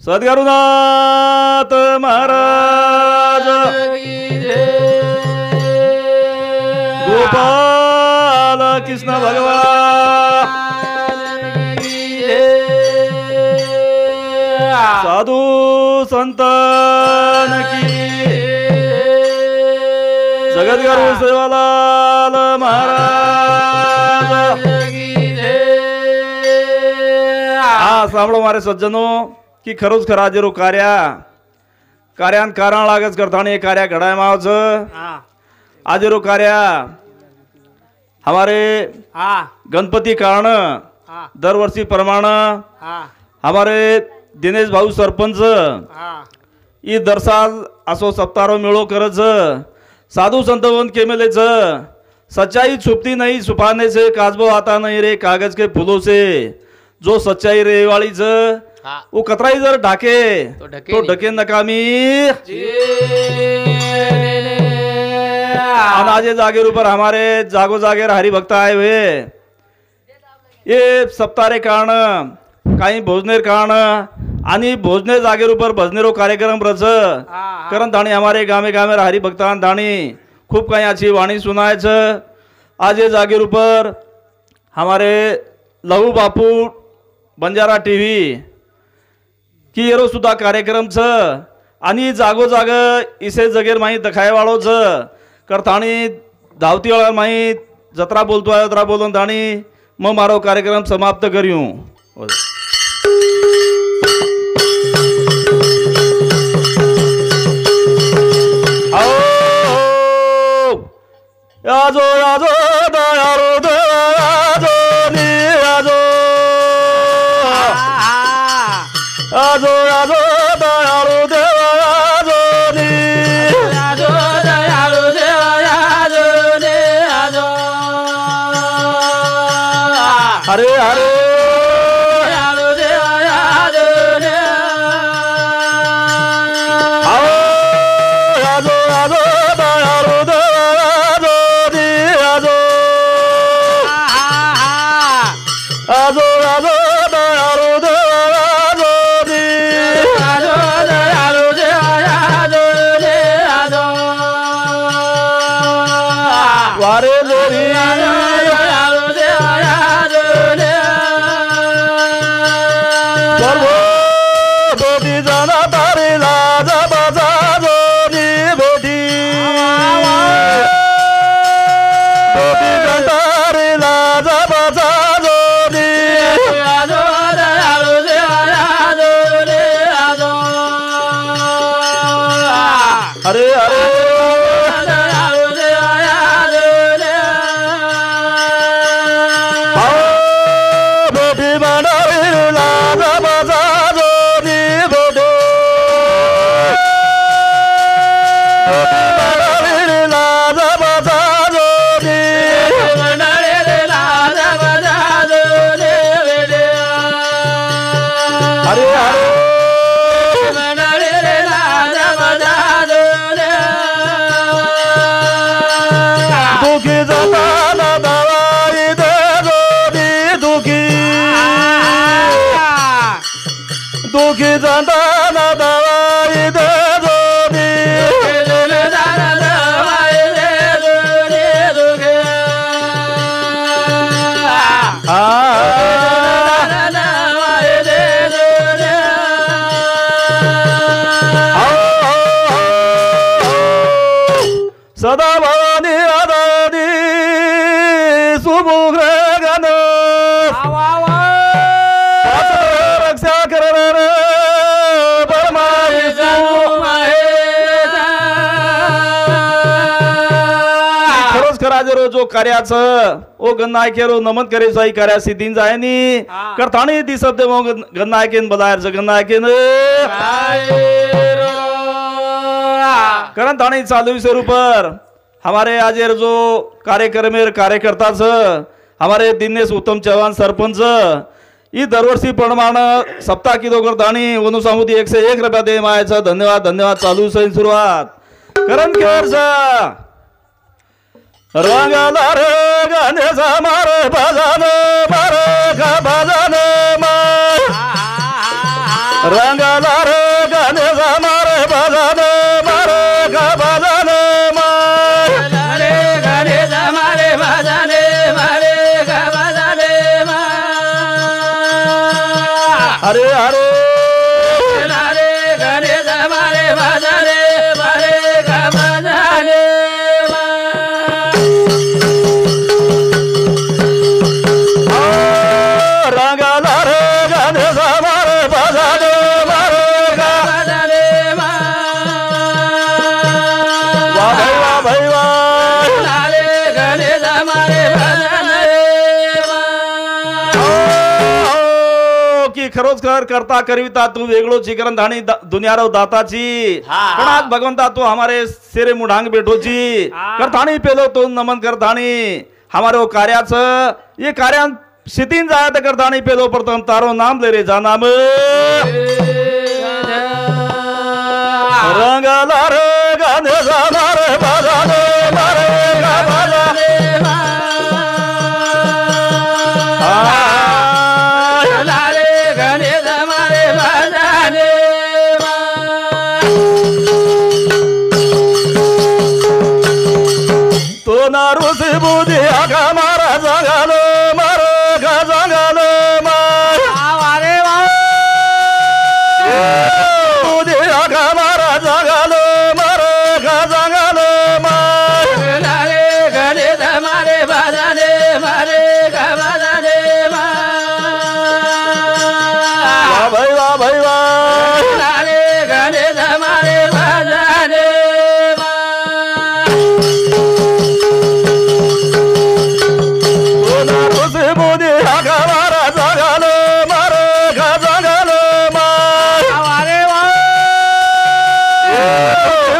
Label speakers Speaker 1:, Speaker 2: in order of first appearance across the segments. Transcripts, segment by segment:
Speaker 1: सद्गुरुनाथ महाराज गोपाल कृष्ण भगवान साधु संतान की जगतगुरु सेवालाल महाराज हा सामळो मारे सज्जनो की खरोच खरा जेरो कार्यान कारण लागच करतानी कार्य घडाय मावच आज रो कार्य हमारे गणपति कारण दरवर्षी प्रमाण हमारे दिनेश भाऊ सरपंच ई दर साल असो सप्तारो मेळो करच साधु संतवन केमेलेच सच्चाई छुपती नहीं छुपाने से काजबो आता नहीं रे कागज के फूलों से जो सच्चाई रे वाली वो कतराई जर ढाके तो ढके नकामी अनाजे जागेर ऊपर हमारे जागो जागेर हरि भक्त आए हुए ये सप्तारे कारण काही भोजनेर कारण आणि भोजने जागेर ऊपर भजनेरो कार्यक्रम रच करण धाणी हमारे गामे गामे हरि भक्तान धाणी खूब काही अच्छी वाणी सुनाय छ आज ये जागेर ऊपर हमारे लहू बापू बंजारा टीवी की येरो सुद्धा कार्यक्रम छ आणि जागो जाग इसे जगेर माही दखाय वाळो छ करताणी धावती वाळा माही जत्रा बोलतो आहे जत्रा बोलून धाणी मग मारो कार्यक्रम समाप्त करियो आजो आजो दयारो दयाजो नी आजो आजो आजो दयारो दयाजो नी आजो दयारो दयाजो नी आजो हरे हरे दयारो दयाजो नी आओ आजो आजो दयारो दयाजो नी आजो आजो आजो दयारो दयाजो नी आजो दयारो दयाजो नी आजो वारे लोरी दयारो दयाजो नी सर्वो बोधी जना तारे लाजा बाजाजो नी बोधी बोधी जना तारे लाजा बाजाजो नी आजो दयारो दयाजो नी आजो हरे हरे दयारो दयाजो नी आओ बोधी बनारे लाजा बाजाजो नी बोधी बोधी बनारे लाजा बाजाजो नी बनारे लाजा बाजाजो नी हरे हरे बनारे लाजा बाजाजो नी दुखी जाता ना दवाई दे दो नी दुखी दुखी जाता ना दवाई दे दो नी दवाई दे दो नी दुखी दवाई दे दो नी सदा भवानी आदानी सुमुग्र गण रक्षा करणार खरोच खरा जरो जो कार्याचं ओ गन्नायकेरो नमन करे साई कार्या सिद्धीन जायनी करताणी दी शब्द मग गन्नायकेन बदायर जगन्नायकेन कारण ताणी चालू विषय ऊपर हमारे आज जो कार्यक्रमेर कार्यकर्ता हमारे दिनेश उत्तम चौहान सरपंच ई दरवर्षी प्रमाण सप्ताह की दोगर दाणी वनु सामुदी 101 रुपया दे मायाचा धन्यवाद धन्यवाद चालू सैन सुरुवात करण केरचा रंगाला रे गाण्याचा मारे भजन मारे का भजन रंगाला अरे अरे
Speaker 2: गणेश मारे भजने मारे भजने
Speaker 1: रंगाला रे गणेश मारे भजने मारे
Speaker 2: भजने
Speaker 1: वाह भाई वाह
Speaker 2: गणेश मारे भजने
Speaker 1: की खरोखर करता करिता तू वेगळो चिकरन धाणी दुनियारो दाताची पण आज भगवंता तू हमारे सिरे मुढांग बैठोची करताणी पेलो तो नमन करताणी हमारे कार्याचं ये कार्यां शितीन जायत करताणी पेलो प्रथम तारो नाम ले रे जा नाम रंगाला रे गणेश मारे भजने मारे भजने
Speaker 2: गणेश मारे भजने
Speaker 1: तो नारुस बुधी आगा मारा जगालो मारो गजागालो मार
Speaker 2: वारे
Speaker 1: बुधी आगा मारा जगालो मारो गजागालो मार
Speaker 2: गणेश मारे भजने मारे भजने
Speaker 1: वाह भाई वाह
Speaker 2: गणेश मारे भजने
Speaker 1: तो नारुस बुधी आगा मारा जगालो मारो गजागालो मार
Speaker 2: वारे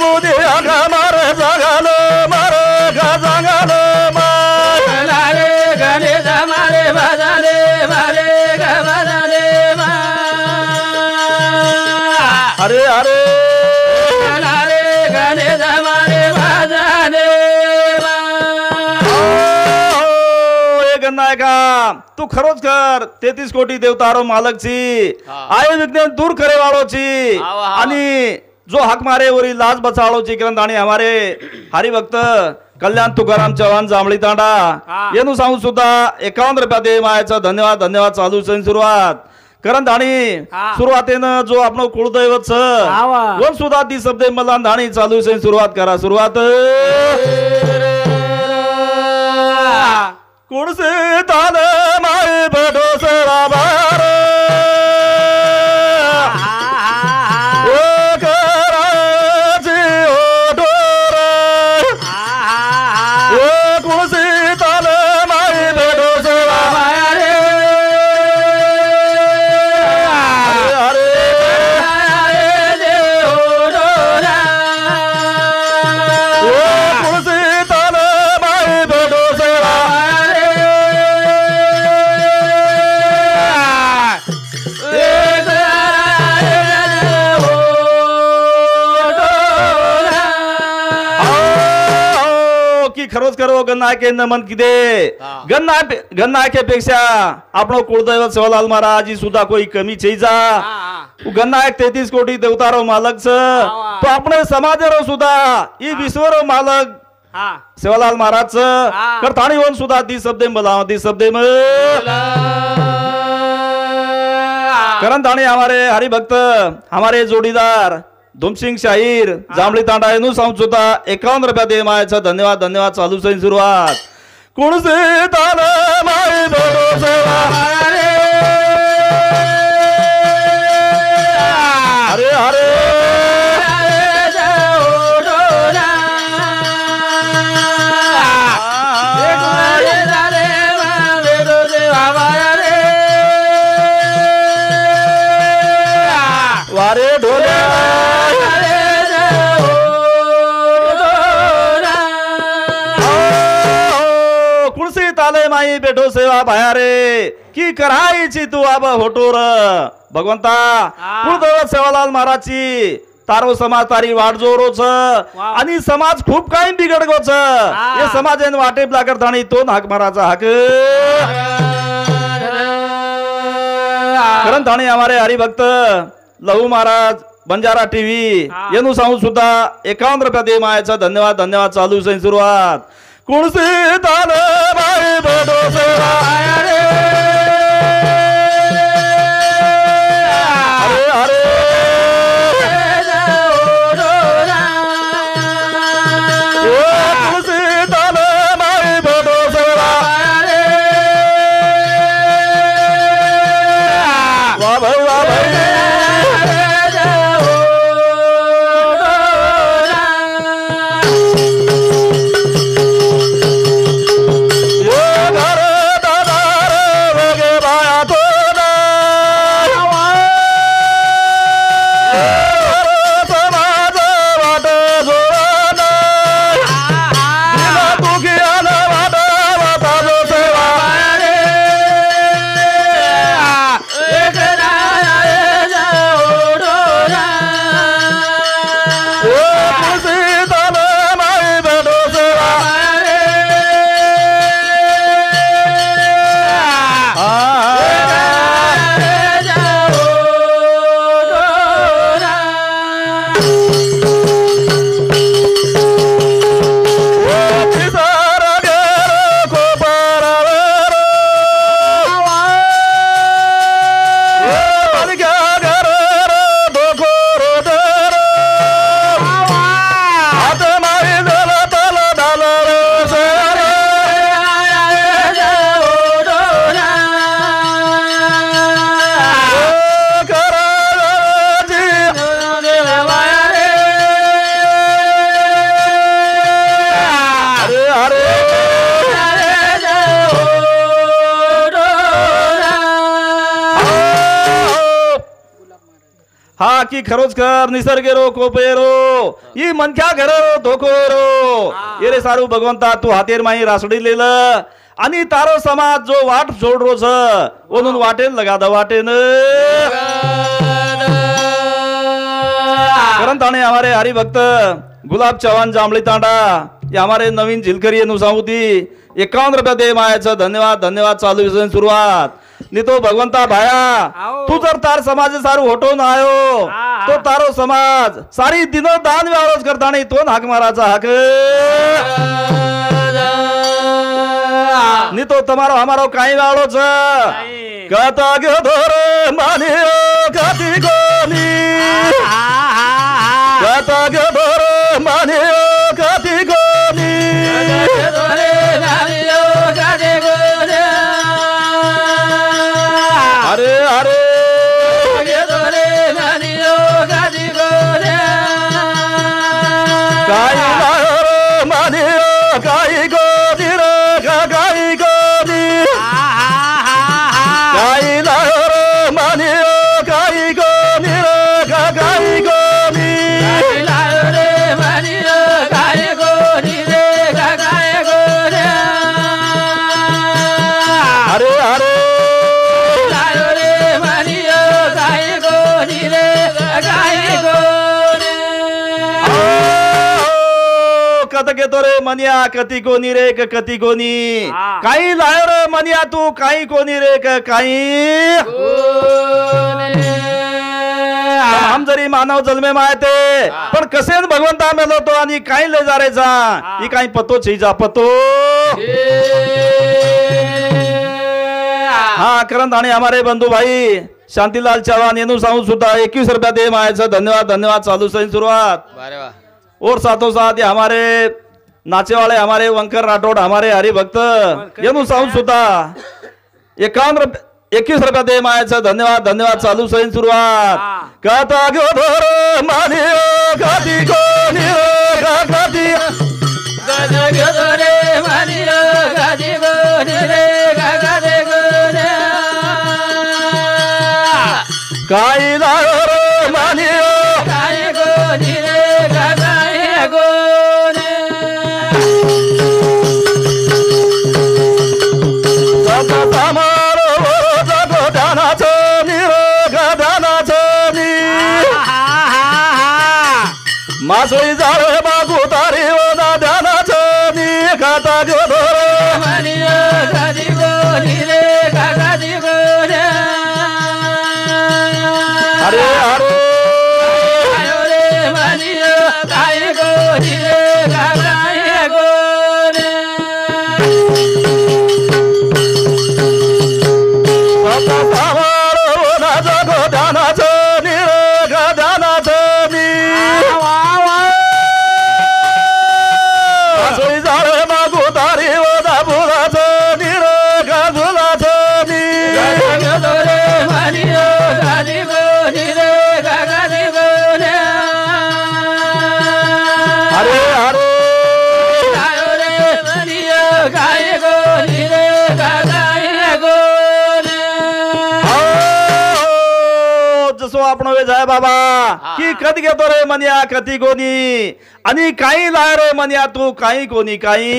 Speaker 1: बुधी आगा मारा जगालो मारो गजागालो मार
Speaker 2: गणेश मारे भजने मारे भजने
Speaker 1: अरे अरे
Speaker 2: गणेश मारे भजने
Speaker 1: नायका तू खरोच कर 33 कोटी देवतारो मालकची आय विज्ञान दूर करे वाळोची आणि जो हाक मारे वरी लाज बचाळोची ग्रंथ आणि हमारे हरिभक्त कल्याण तुकाराम चव्हाण जांभळी तांडा येनु सांगू सुद्धा 51 रुपया दे मायाचा धन्यवाद धन्यवाद चालू सण सुरुवात करण धाणी सुरुवातीनं जो आपण कुळदैवत वन सुद्धा ती शब्द मला धाणी चालू सण सुरुवात करा सुरुवात कुडसे ताल माय भेटो सरा बार कराची ओढोर कुडसे ताल माय भेटो सरा अरे कुडसे ताल माय भेटो सरा खरोच करो गन्नायके नमन किदे गन्नायके पेक्षा आपण कुळदैवत सेवालाल महाराज सुद्धा कोई कमी चीजा गन्नायक 33 कोटी देवतारो मालक तो आपण समाजरो सुद्धा ई विश्वरो मालक सेवालाल महाराज करताणी होऊन सुद्धा ती शब्दे मला ती शब्दे करण धाणी हमारे हरिभक्त हमारे जोडीदार धुमसिंग शाहीर जांभळी तांडा येनु सांगुता 51 रुपया दे मायाचा धन्यवाद धन्यवाद चालू सण सुरुवात कुणसे ताल माय भेटो सेवा अरे अरे वारे ढोले कुणसी ताले माई बेठो सेवा बाहेरे की करायची तू आब होटोर भगवंता कुळदेवत सेवालाल महाराजची तारो समाज तारी वाट जोरोच आणि समाज खूप काही बिघडगोच हे समाजेन वाटे लागत आणि तो हाक माराचा हाक कारण धाणी हमारे हरिभक्त लहू महाराज बंजारा टीव्ही येनु सांगू सुद्धा 51 रुपया दे मायाचा धन्यवाद धन्यवाद चालू सण सुरुवात कुणसी ताल माय भेटो सेवा वा भाई वा भाई हा की खरोचकर निसर्गेरो कोपेरो ई मनख्या घरो धोकोरो येरे सारू भगवंता तू हातेर माई रासडी लेलं आणि तारो समाज जो वाट जोडरो छ ओनून वाटेन लगा द वाटेन करण ताणे हमारे हरिभक्त गुलाब चव्हाण जांभळी तांडा ये हमारे नवीन झिलकरी नुसावती 51 रुपया दे मायाचं धन्यवाद धन्यवाद चालू आहे सुरुवात नी तो भगवंता भाया तू जर तार समाज सारू होटून आयो तो तारो समाज सारी दिनो दान व्यवहार करता नाही तो हाक माराचा हाक नी तो तुम्हारो हमारो काही वाळोच कथा ग धोर मानियो कथी कोनी कथा ग धोर मानियो कथी कोनी अरे अरे काही मानियो काही गोदी रे काही गोदी काही लायो मानियो काही गोदी रे काही गोदी अरे अरे कथ घेतो रे मनिया कती कोणी रे कती कोणी काही लायो रे मनिया तू काही कोणी रे काही हम जरी मानव जन्मे मायते पण कसे भगवंता मेलो तो आणि काही ले जारेचा ही काही पतो छीजा पतो हा करण धाणे हमारे बंधु भाई शांतिलाल चौहान येनु साहू सुद्धा 21 रुपया दे मायाचं धन्यवाद धन्यवाद चालू सही शुरुआत और साथों साथ हमारे नाचे वाले हमारे वंकर राठौड़ हमारे हरिभक्त येनु साहू सुद्धा 21 रुपया दे मायाचं धन्यवाद धन्यवाद चालू सही सुरुवात कथा गो धोर मानियो कथी कोणी कथी काही लायो रे मानियो मासोई जाळे बागू तारी ओना ध्यानाचं नी खाता गो धोर मानियो कधी गोनी रे कधी गोने अरे अरे आयो रे मानियो काही गोनी रे काही गोने सता सावर ओना जगो ध्यानाचं नी रे ध्यानाचं नी असो आपण वे जाय बाबा की कधी घेतो रे मनिया कधी कोणी आणि काही लाय रे मनिया तू काही कोणी काही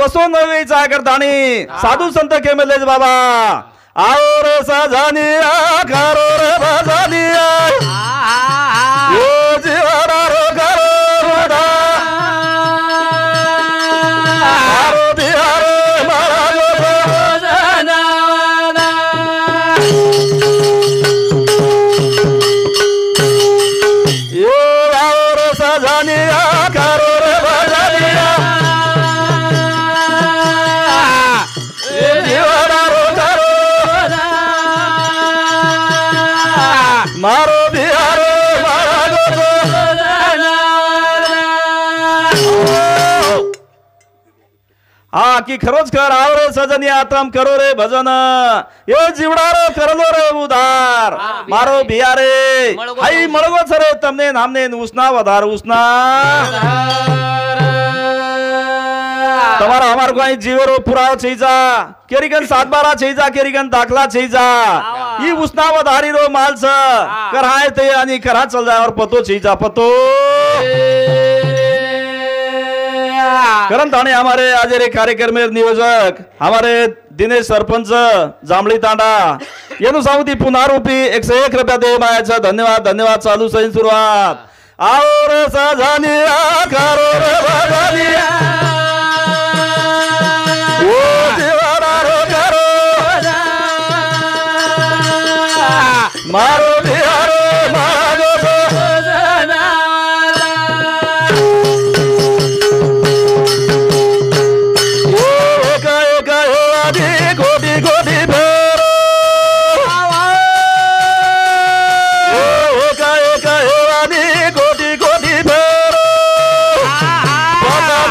Speaker 1: वसो नवेचा करतानी साधू संत केमेलेच बाबा आओ रे सजानी करो रे भजानी ओ जीवना रो करो आरो दिहारे मारा यो आओ रे सजानी करो रे भजानी जीवना रो करो मारो बिहारो मारा हा की खरोच कर आव रे सजनी आतम करो रे भजन ये जीवडारो करलो रे उधार मारो बिहारे आई मळगो सरे तमने नामने उसना वधार उसना તમારા અમાર કોઈ જીવેરો પુરાવો છઈજા કેરીગન 712 છઈજા કેરીગન દાખલા છઈજા ઈ ઉસ્નાવ धारीरो माल छ कराय ते आणि करा चल जाय और पतो छईजा पतो करन ताणे हमारे आज रे कार्यक्रम नियोजक हमारे दिनेश सरपंच जांभळी तांडा येनु सावती पुनारूपी 101 रुपया दे मायाचा धन्यवाद धन्यवाद चालू सही सुरुवात और सजानी करो रे भजानी ओ जीवना रो करो मारो बिहारो मारो ओ एक आदि कोटि कोटि फेरो ओ एक आदि कोटि कोटि फेरो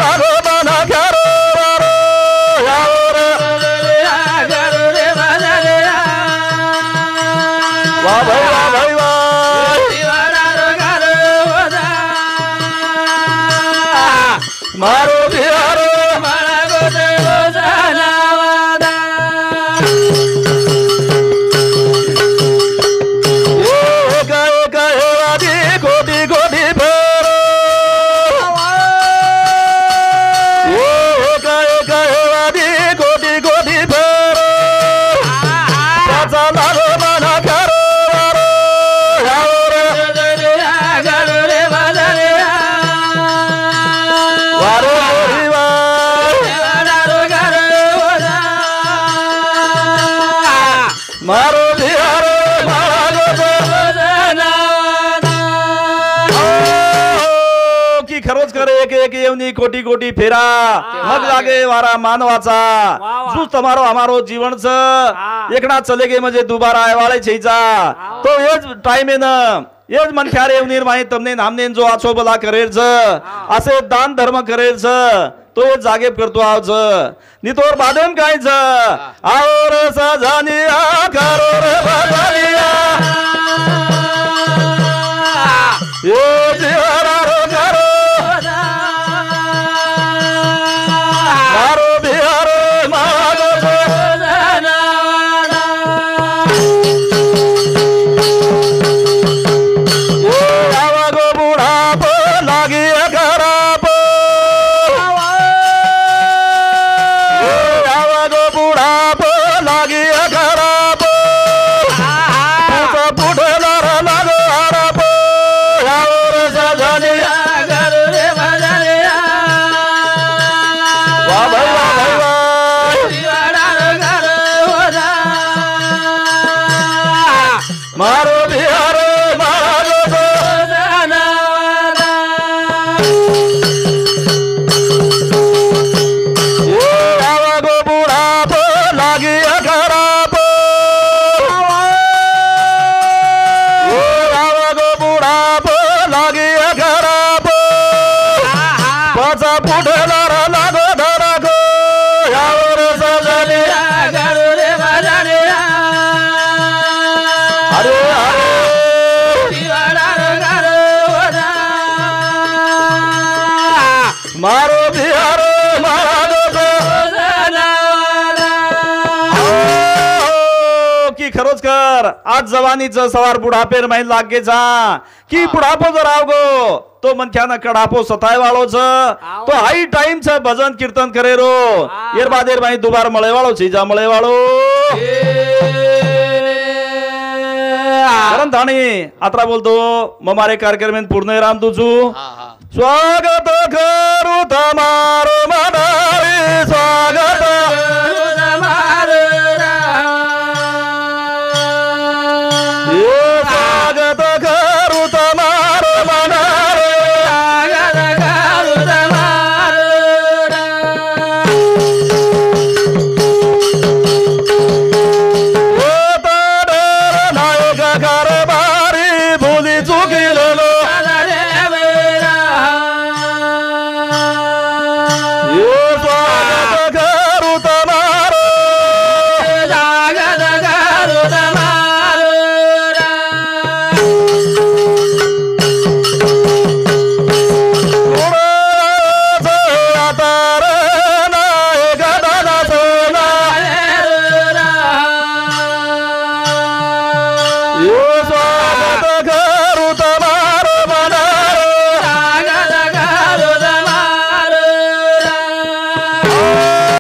Speaker 1: मारो बना करो मारो बिहारो मारा गोटे रोजाना ओ कहे आदि कोटि कोटि फेरो ओ कहे आदि कोटि कोटि फेरो चाचा लालो मना करो मारो बिहारो मारो की खरोच करे एक एक येवनी कोटी कोटी फेरा मग लागे वारा मानवाचा जो तुम्हारो हमारो जीवन छ एकना चले गे म्हणजे दुबारा आयवाळे छईचा तो हेच टाइम आहे ना हेच मन ख्यार येवनीर माही तमने नामने जो आछो भला करेल छ असे दान धर्म करेल छ तो जागे करतो आज नितोर बादम काय छ और सजानी करो रे भजानिया यो जीवना रो करो मारो बिहारो मारो ओ आवा गो बूढ़ा पो लागी खराब खरोच कर आज जवानीचं सवार बुढापेर माहीत लागे जा की बुढापो जर आवगो तो मनख्यानं कडापो सताय वाळो छ तो हाई टाइम छ भजन कीर्तन करे रो एर बादेर भाई दुबार मळे वाळो छीजा मळे वाळो कारण थाणी आत्रा बोलतो ममारे कार्यक्रम पूर्ण राम तुझू स्वागत करू तमारो मनारे स्वागत करू तमारो स्वागत करू तमारो मनारे स्वागत करू तमारो ओ ताडर नायक कारभारी भुली चुकिलो यो